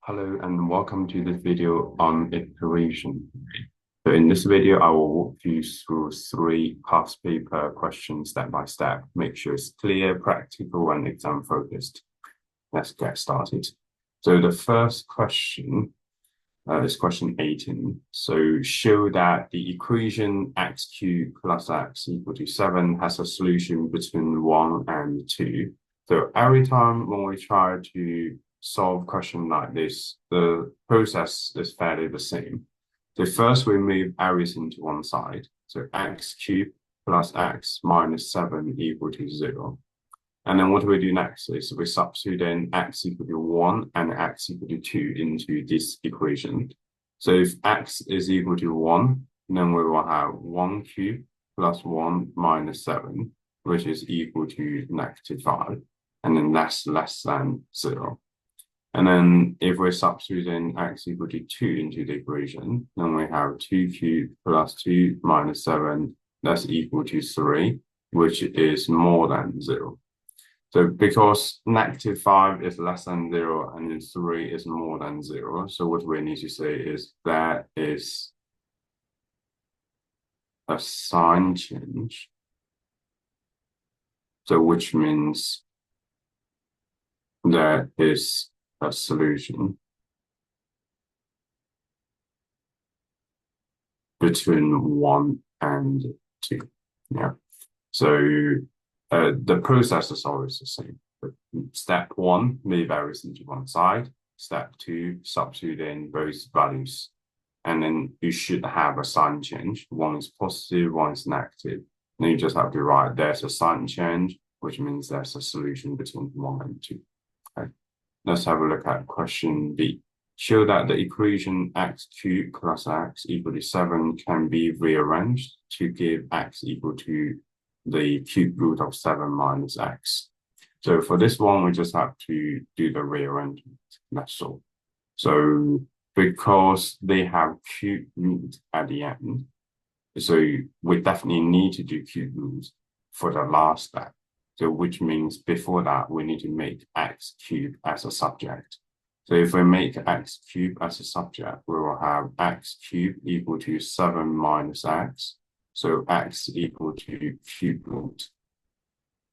Hello and welcome to this video on iteration. So in this video, I will walk you through three past paper questions step by step. Make sure it's clear, practical, and exam focused. Let's get started. So the first question is question 18. So show that the equation x cubed plus x equal to 7 has a solution between 1 and 2. So every time when we try to solve a question like this, the process is fairly the same. So first we move everything to one side. So x cubed plus x minus 7 equal to 0. And then what do we do next is we substitute in x equal to 1 and x equal to 2 into this equation. So if x is equal to 1, then we will have 1 cubed plus 1 minus 7, which is equal to -5. And then that's less than 0. And then if we substitute in x equal to 2 into the equation, then we have 2 cubed plus 2 minus 7, that's equal to 3, which is more than 0. So because -5 is less than 0 and then 3 is more than 0, so what we need to say is there is a sign change. So which means there is a solution between 1 and 2. Yeah. So the process is always the same. Step 1, move everything to one side. Step 2, substitute in both values. And then you should have a sign change. One is positive, one is negative. Then you just have to write there's a sign change, which means there's a solution between 1 and 2. Okay. Let's have a look at question B. Show that the equation x cubed plus x equal to 7 can be rearranged to give x equal to the cube root of 7 minus x. So for this one, we just have to do the rearrangement. That's all. So because they have cube root at the end, so we definitely need to do cube root for the last step. So which means before that, we need to make x cubed as a subject. So if we make x cubed as a subject, we will have x cubed equal to 7 minus x. So x equal to cube root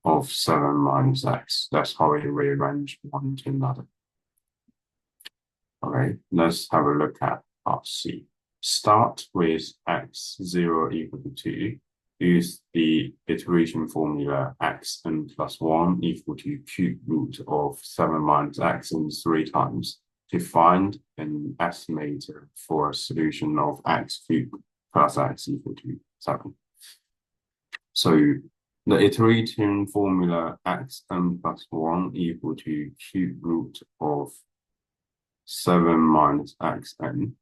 of 7 minus x. That's how we rearrange one to another. All right, let's have a look at part C. Start with x0 equal to 2. Use the iteration formula xn plus 1 equal to cube root of 7 minus x in 3 times to find an estimator for a solution of x cubed plus x equal to 7. So the iteration formula xn plus 1 equal to cube root of 7 minus xn.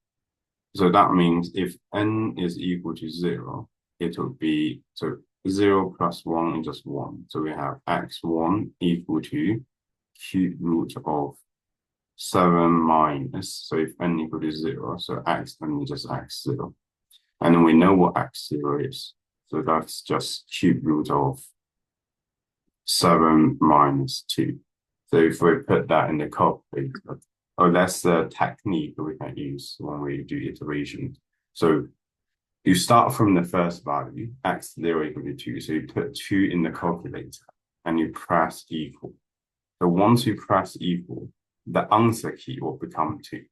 So that means if n is equal to 0, it will be, so 0 plus 1 is just 1. So we have x1 equal to cube root of 7 minus, so if n equal to 0, so xn is just x0. And then we know what x0 is. So that's just cube root of 7 minus 2. So if we put that in the calculator, that's the technique we can use when we do iteration. So you start from the first value, x0 equal to 2. So you put 2 in the calculator and you press equal. So once you press equal, the answer key will become 2.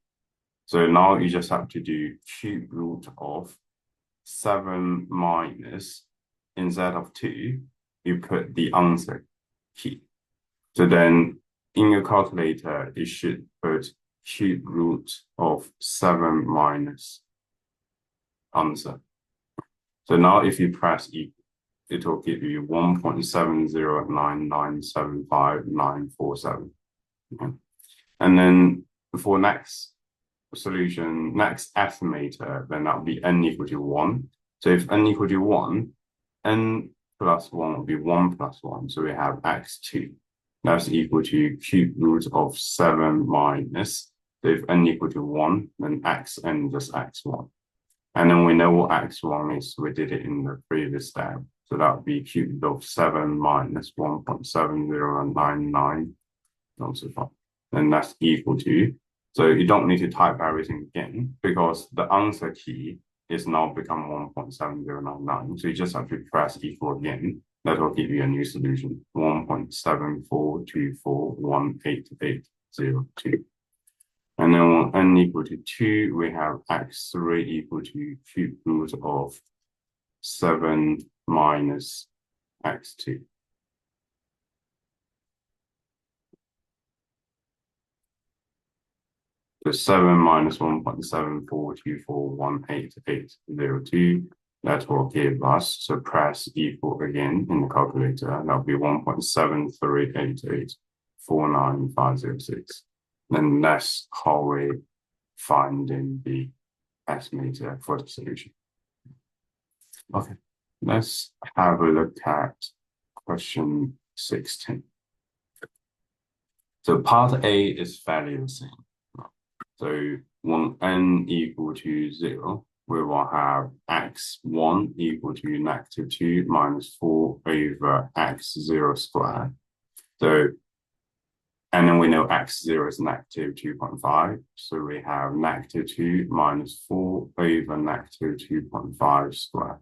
So now you just have to do cube root of 7 minus, instead of 2, you put the answer key. So then in your calculator, you should put cube root of 7 minus answer. So now if you press equal, it will give you 1.709975947. Okay. And then for next solution, next estimator, then that will be n equal to 1. So if n equal to 1, n plus 1 will be 1 plus 1. So we have x2. That's equal to cube root of 7 minus. So if n equal to 1, then xn is x1. And then we know what x1 is. We did it in the previous step. So that would be cube root of 7 minus 1.7099. And that's equal to So you don't need to type everything again because the answer key is now become 1.7099. So you just have to press equal again. That will give you a new solution, 1.7424188802. And then when n equal to 2, we have x3 equal to cube root of 7 minus x2. So 7 minus 1.7424188802. That will give us, so press equal again in the calculator. That'll be 1.738849,506. Then that's how we find in the estimator for the solution. Okay, let's have a look at question 16. So part A is fairly the same. So when n equal to 0, we will have x1 equal to -2 minus 4 over x0 squared. So, and then we know x0 is -2.5. So we have -2 minus 4 over -2.5 squared.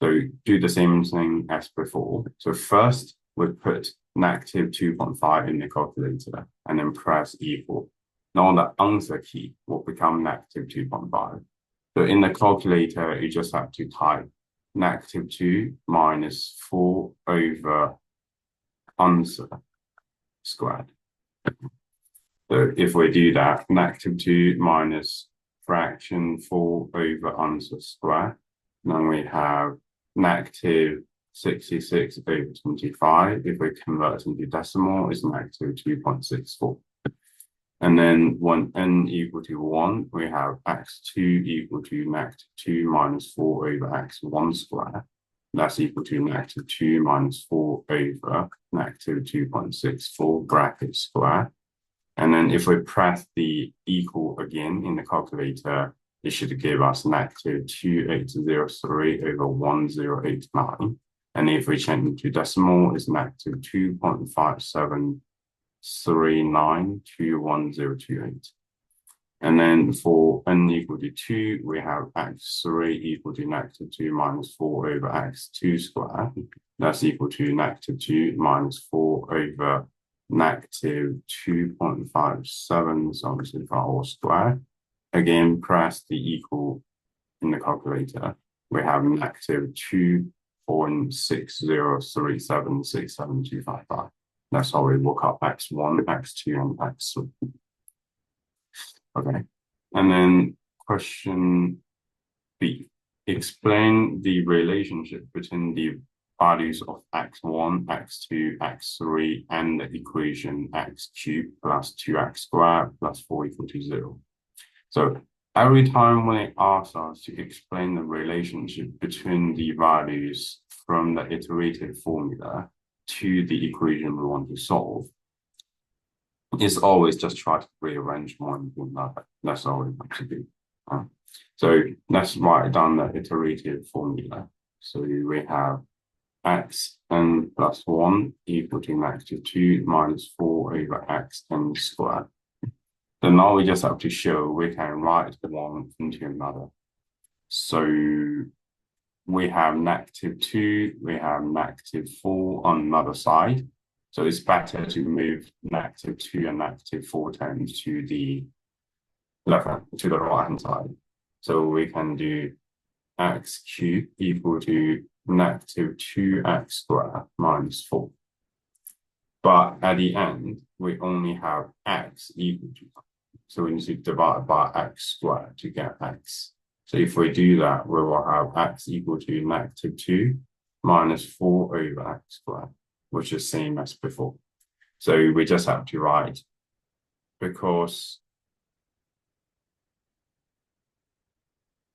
So do the same thing as before. So first we put -2.5 in the calculator and then press equal. Now the answer key will become -2.5. So in the calculator, you just have to type -2 minus 4 over answer squared. So if we do that, -2 minus fraction 4 over answer squared, then we have -66 over 25. If we convert into decimal, it's -2.64. And then when n equal to 1, we have x2 equal to -2 minus 4 over x1 squared. That's equal to -2 minus 4 over -2.64 bracket square. And then if we press the equal again in the calculator, it should give us -2803 over 1089. And if we change it to decimal, it's -2.573921,028. And then for n equal to 2, we have x3 equal to -2 minus 4 over x2 squared. That's equal to -2 minus 4 over -2.57, so obviously for all squared. Again, press the equal in the calculator. We have -2.60376725. That's how we look up x1, x2, and x3. Okay, and then question B. Explain the relationship between the values of x1, x2, x3, and the equation x cubed plus 2x squared plus 4 equal to 0. So every time when it asks us to explain the relationship between the values from the iterative formula to the equation we want to solve, it's always just try to rearrange one to another. That's all we want to do. So let's write down the iterative formula. So we have xn plus 1 equal to -2 minus 4 over xn squared. So now we just have to show we can write one into another. So we have -2, we have -4 on another side. So it's better to move -2 and -4 terms to the right hand side. So we can do x cubed equal to -2x squared minus 4. But at the end, we only have x equal to, so we need to divide by x squared to get x. So if we do that, we will have x equal to -2 minus 4 over x squared, which is same as before. So we just have to write, because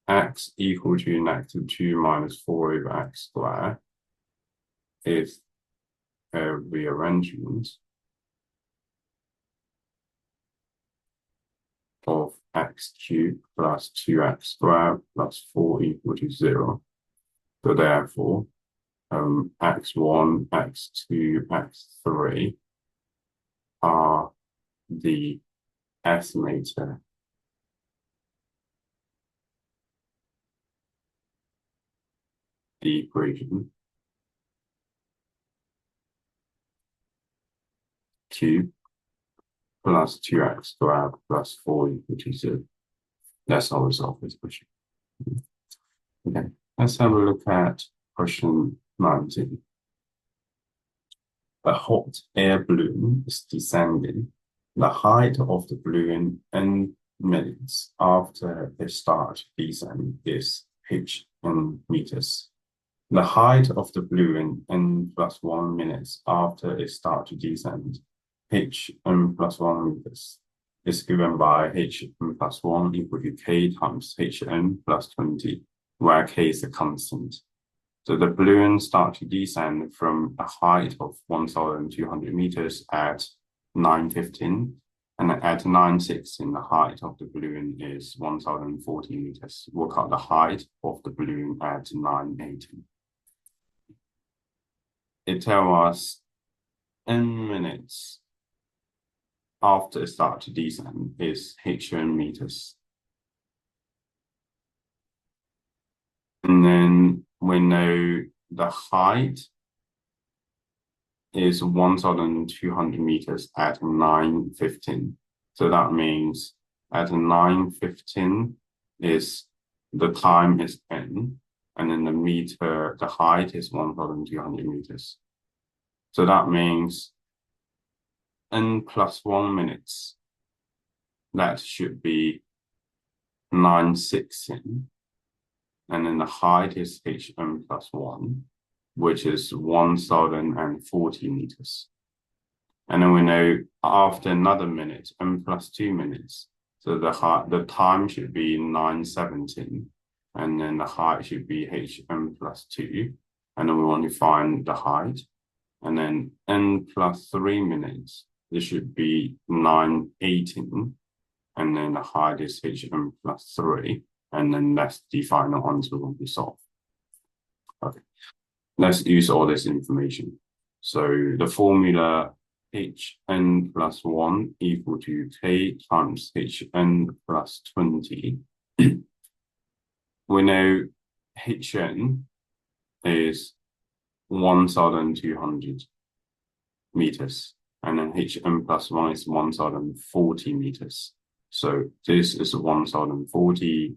x equal to -2 minus 4 over x squared is a rearrangement of x cubed plus 2x squared plus 4 equal to 0. So therefore, x1, x2, x3 are the estimator the equation 2 plus 2x squared plus 4 equal to 0. That's how we solve this question. Okay, let's have a look at question 19. A hot air balloon is descending. The height of the balloon in minutes after it starts descent is h in meters. The height of the balloon in +1 minutes after it starts to descend, h in +1 meters, is given by h in +1 equal to k times h in plus 20, where k is a constant. So the balloon starts to descend from a height of 1,200 meters at 9:15, and at 9:16, the height of the balloon is 1,040 meters. Work out the height of the balloon at 9:18. It tells us in minutes after it starts to descend is h in meters. And then we know the height is 1,200 meters at 9:15. So that means at 9:15 is the time is n, and then the height is 1,200 meters. So that means n +1 minutes, that should be 9:16. And then the height is hn +1, which is 1,040 meters. And then we know after another minute, n +2 minutes, so the time should be 9:17, and then the height should be hn +2, and then we want to find the height. And then n +3 minutes, this should be 9:18, and then the height is hn +3. And then that's the final answer will be solved. Okay, let's use all this information. So the formula hn +1 equal to k times hn plus 20. We know hn is 1,200 meters, and then hn +1 is 1,040 meters. So this is 1,040.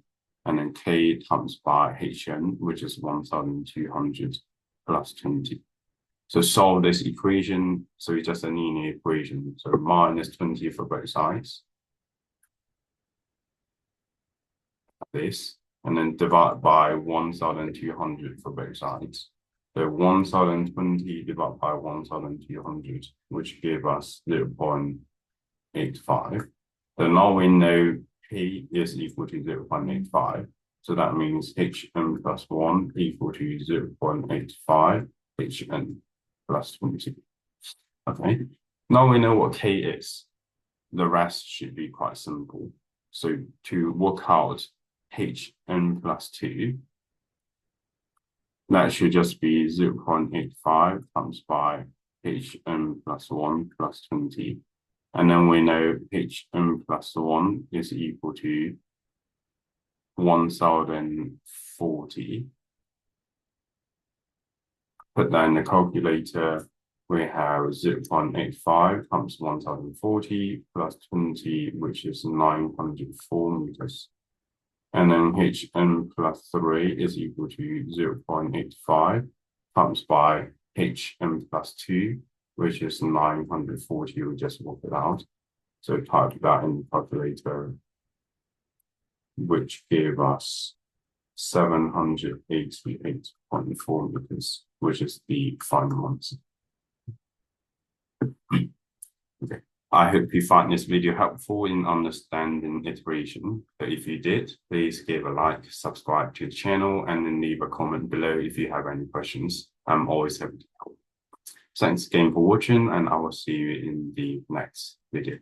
And then k times by hn, which is 1,200 plus 20. So solve this equation. So it's just a linear equation. So -20 for both sides. This. And then divide by 1,200 for both sides. So 1,020 divided by 1,200, which gave us 0.85. So now we know k is equal to 0.85. So that means hn +1 equal to 0.85 hn plus 20. Okay, now we know what k is. The rest should be quite simple. So to work out hn +2, that should just be 0.85 times by hn +1 plus 20. And then we know hn +1 is equal to 1,040. Put that in the calculator. We have 0.85 times 1,040 plus 20, which is 904 meters. And then hn +3 is equal to 0.85 times by hn +2, which is 940. We just work it out. So type that in the calculator, which gave us 788.4 meters, which is the final answer. Okay. I hope you find this video helpful in understanding iteration. But if you did, please give a like, subscribe to the channel, and then leave a comment below if you have any questions. I'm always happy to help. Thanks again for watching, and I will see you in the next video.